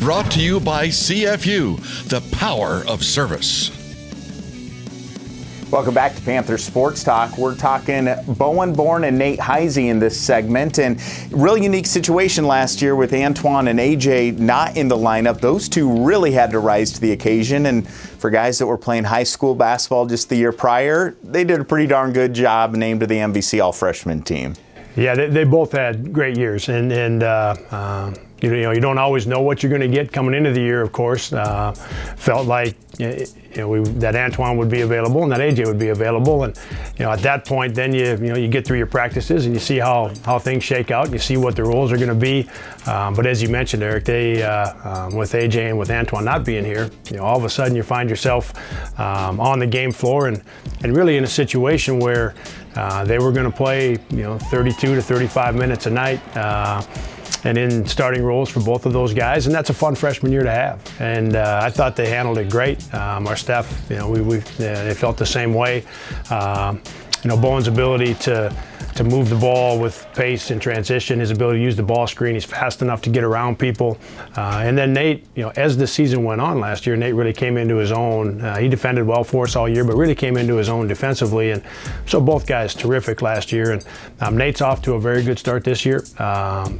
brought to you by CFU, the power of service. Welcome back to Panther Sports Talk. We're talking Bowen Bourne and Nate Heise in this segment, and really unique situation last year with Antoine and AJ not in the lineup. Those two really had to rise to the occasion, and for guys that were playing high school basketball just the year prior, they did a pretty darn good job, named to the MVC All-Freshman team. Yeah, they both had great years, and you don't always know what you're going to get coming into the year. Of course, felt like that Antoine would be available and that AJ would be available, and at that point, then you get through your practices and you see how things shake out. And you see what the roles are going to be. But as you mentioned, Eric, they with AJ and with Antoine not being here, all of a sudden you find yourself on the game floor and really in a situation where they were going to play 32 to 35 minutes a night. And in starting roles for both of those guys, and that's a fun freshman year to have. And I thought they handled it great. Our staff, they felt the same way. Bowen's ability to move the ball with pace and transition, his ability to use the ball screen, he's fast enough to get around people. And then Nate, as the season went on last year, Nate really came into his own. He defended well for us all year, but really came into his own defensively. And so both guys terrific last year. And Nate's off to a very good start this year,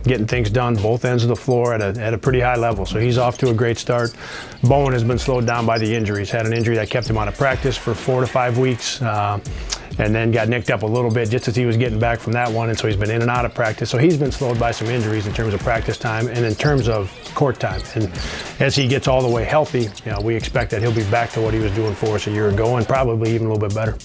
getting things done both ends of the floor at a pretty high level. So he's off to a great start. Bowen has been slowed down by the injuries. Had an injury that kept him out of practice for 4 to 5 weeks. And then got nicked up a little bit just as he was getting back from that one, and so he's been in and out of practice. So he's been slowed by some injuries in terms of practice time and in terms of court time. And as he gets all the way healthy, we expect that he'll be back to what he was doing for us a year ago and probably even a little bit better.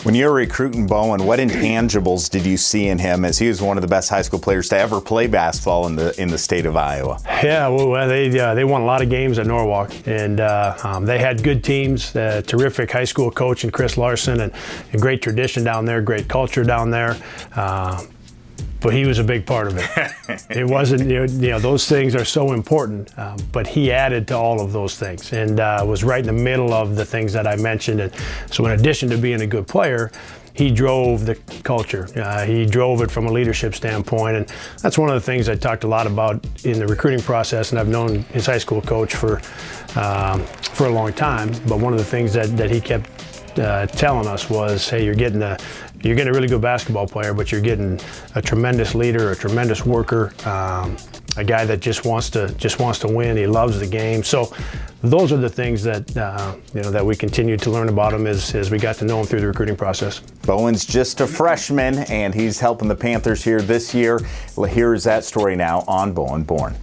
When you were recruiting Bowen, what intangibles did you see in him, as he was one of the best high school players to ever play basketball in the state of Iowa? Yeah, well, they won a lot of games at Norwalk, and they had good teams, terrific high school coach in Chris Larson, and a great tradition down there, great culture down there. But he was a big part of it. It wasn't, those things are so important, but he added to all of those things and was right in the middle of the things that I mentioned. And so in addition to being a good player, he drove the culture. He drove it from a leadership standpoint, and that's one of the things I talked a lot about in the recruiting process, and I've known his high school coach for a long time. But one of the things that he kept telling us was, hey, you're getting a really good basketball player, but you're getting a tremendous leader, a tremendous worker, a guy that just wants to win. He loves the game. So those are the things that that we continued to learn about him as we got to know him through the recruiting process. Bowen's just a freshman, and he's helping the Panthers here this year. Well, here's that story now on Bowen Bourne.